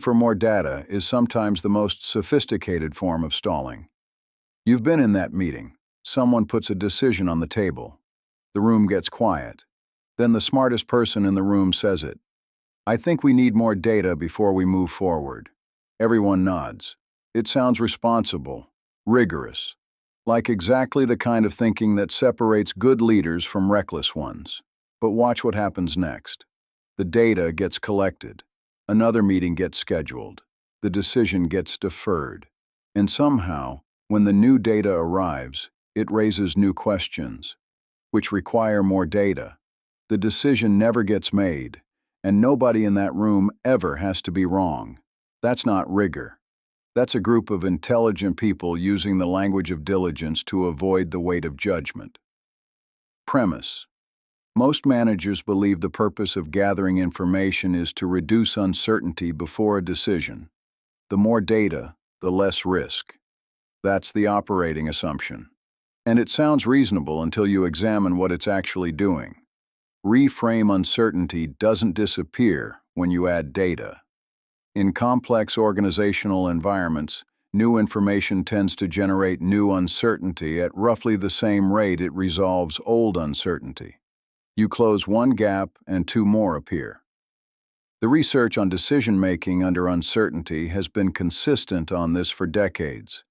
for more data is sometimes the most sophisticated form of stalling. You've been in that meeting. Someone puts a decision on the table. The room gets quiet. Then the smartest person in the room says it. "I think we need more data before we move forward." Everyone nods. It sounds responsible, rigorous, like exactly the kind of thinking that separates good leaders from reckless ones. But watch what happens next. The data gets collected. Another meeting gets scheduled. The decision gets deferred. And somehow, when the new data arrives, it raises new questions, which require more data. The decision never gets made, and nobody in that room ever has to be wrong. That's not rigor. That's a group of intelligent people using the language of diligence to avoid the weight of judgment. Premise. Most managers believe the purpose of gathering information is to reduce uncertainty before a decision. The more data, the less risk. That's the operating assumption. And it sounds reasonable until you examine what it's actually doing. Reframe uncertainty doesn't disappear when you add data. In complex organizational environments, new information tends to generate new uncertainty at roughly the same rate it resolves old uncertainty. You close one gap and two more appear. The research on decision-making under uncertainty has been consistent on this for decades.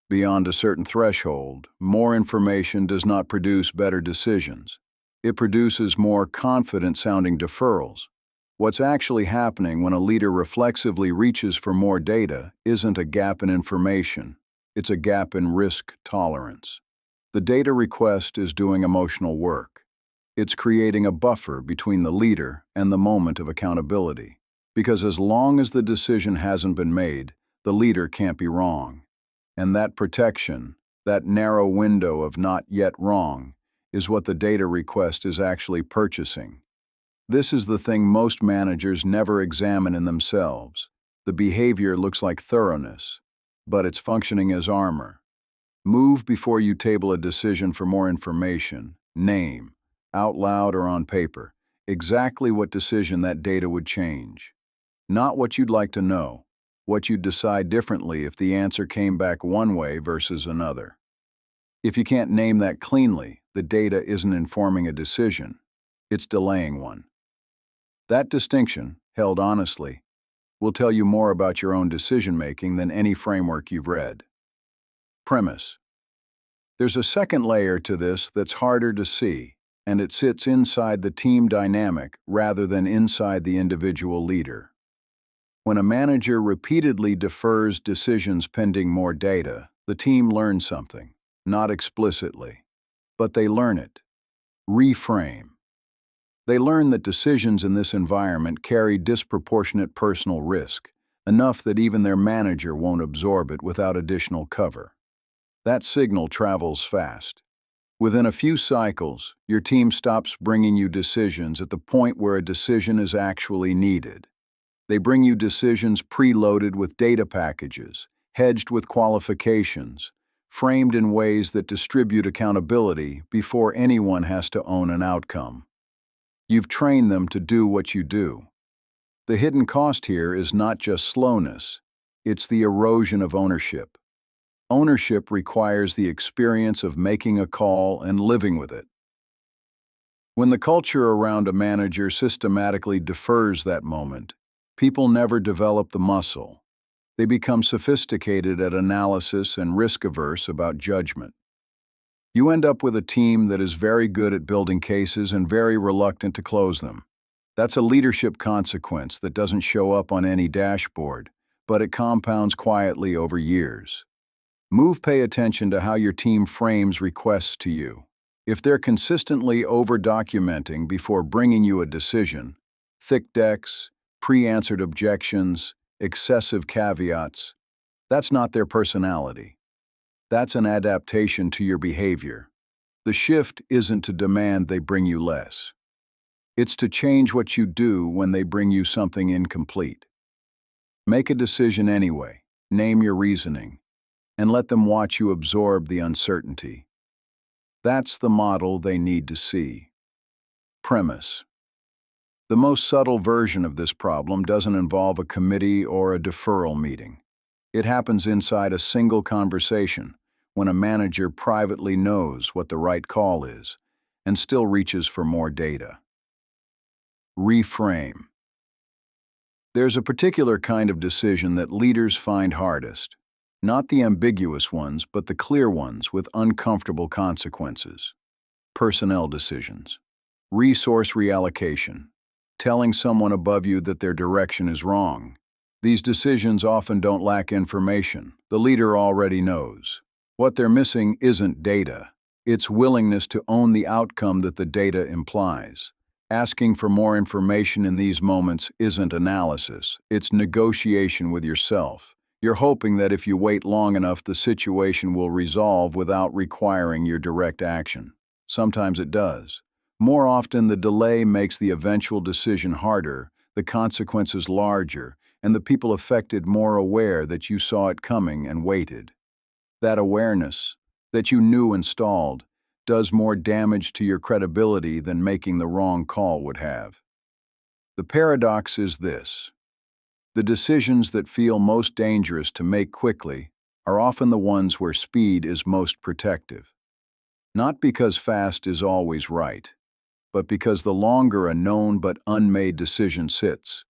Beyond a certain threshold, more information does not produce better decisions. It produces more confident-sounding deferrals. What's actually happening when a leader reflexively reaches for more data isn't a gap in information, it's a gap in risk tolerance. The data request is doing emotional work. It's creating a buffer between the leader and the moment of accountability. Because as long as the decision hasn't been made, the leader can't be wrong. And that protection, that narrow window of not yet wrong, is what the data request is actually purchasing. This is the thing most managers never examine in themselves. The behavior looks like thoroughness, but it's functioning as armor. Move before you table a decision for more information. Name, out loud or on paper, exactly what decision that data would change. Not what you'd like to know, what you'd decide differently if the answer came back one way versus another. If you can't name that cleanly, the data isn't informing a decision, it's delaying one. That distinction, held honestly, will tell you more about your own decision-making than any framework you've read. Premise. There's a second layer to this that's harder to see, and it sits inside the team dynamic rather than inside the individual leader. When a manager repeatedly defers decisions pending more data, the team learns something, not explicitly, but they learn it. Reframe. They learn that decisions in this environment carry disproportionate personal risk, enough that even their manager won't absorb it without additional cover. That signal travels fast. Within a few cycles, your team stops bringing you decisions at the point where a decision is actually needed. They bring you decisions preloaded with data packages, hedged with qualifications, framed in ways that distribute accountability before anyone has to own an outcome. You've trained them to do what you do. The hidden cost here is not just slowness, it's the erosion of ownership. Ownership requires the experience of making a call and living with it. When the culture around a manager systematically defers that moment, people never develop the muscle. They become sophisticated at analysis and risk-averse about judgment. You end up with a team that is very good at building cases and very reluctant to close them. That's a leadership consequence that doesn't show up on any dashboard, but it compounds quietly over years. Pay attention to how your team frames requests to you. If they're consistently over-documenting before bringing you a decision, thick decks, pre-answered objections, excessive caveats, that's not their personality. That's an adaptation to your behavior. The shift isn't to demand they bring you less. It's to change what you do when they bring you something incomplete. Make a decision anyway, name your reasoning, and let them watch you absorb the uncertainty. That's the model they need to see. Premise. The most subtle version of this problem doesn't involve a committee or a deferral meeting. It happens inside a single conversation, when a manager privately knows what the right call is and still reaches for more data. Reframe. There's a particular kind of decision that leaders find hardest. Not the ambiguous ones, but the clear ones with uncomfortable consequences. Personnel decisions. Resource reallocation. Telling someone above you that their direction is wrong. These decisions often don't lack information. The leader already knows. What they're missing isn't data. It's willingness to own the outcome that the data implies. Asking for more information in these moments isn't analysis. It's negotiation with yourself. You're hoping that if you wait long enough, the situation will resolve without requiring your direct action. Sometimes it does. More often, the delay makes the eventual decision harder, the consequences larger, and the people affected more aware that you saw it coming and waited. That awareness, that you knew and stalled, does more damage to your credibility than making the wrong call would have. The paradox is this: the decisions that feel most dangerous to make quickly are often the ones where speed is most protective. Not because fast is always right, but because the longer a known but unmade decision sits,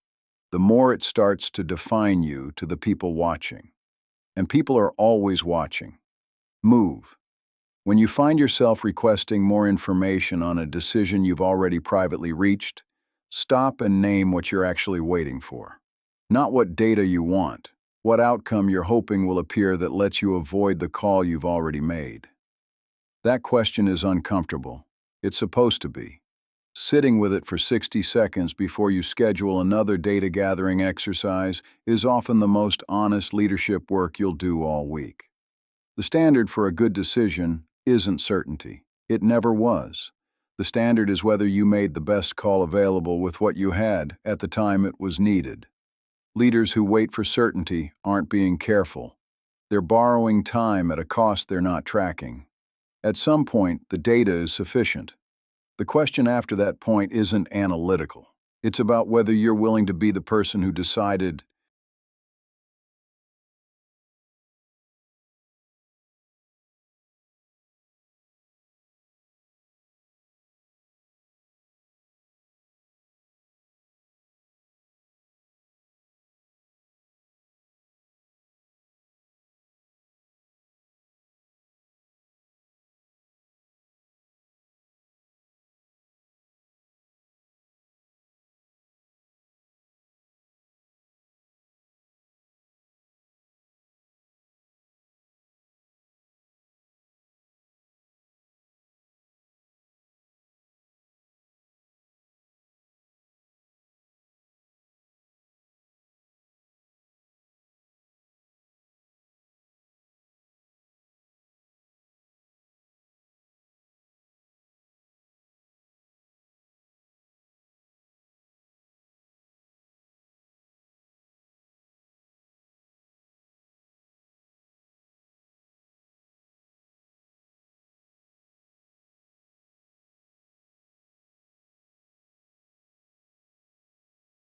the more it starts to define you to the people watching. And people are always watching. Move. When you find yourself requesting more information on a decision you've already privately reached, stop and name what you're actually waiting for. Not what data you want, what outcome you're hoping will appear that lets you avoid the call you've already made. That question is uncomfortable. It's supposed to be. Sitting with it for 60 seconds before you schedule another data-gathering exercise is often the most honest leadership work you'll do all week. The standard for a good decision isn't certainty. It never was. The standard is whether you made the best call available with what you had at the time it was needed. Leaders who wait for certainty aren't being careful. They're borrowing time at a cost they're not tracking. At some point, the data is sufficient. The question after that point isn't analytical. It's about whether you're willing to be the person who decided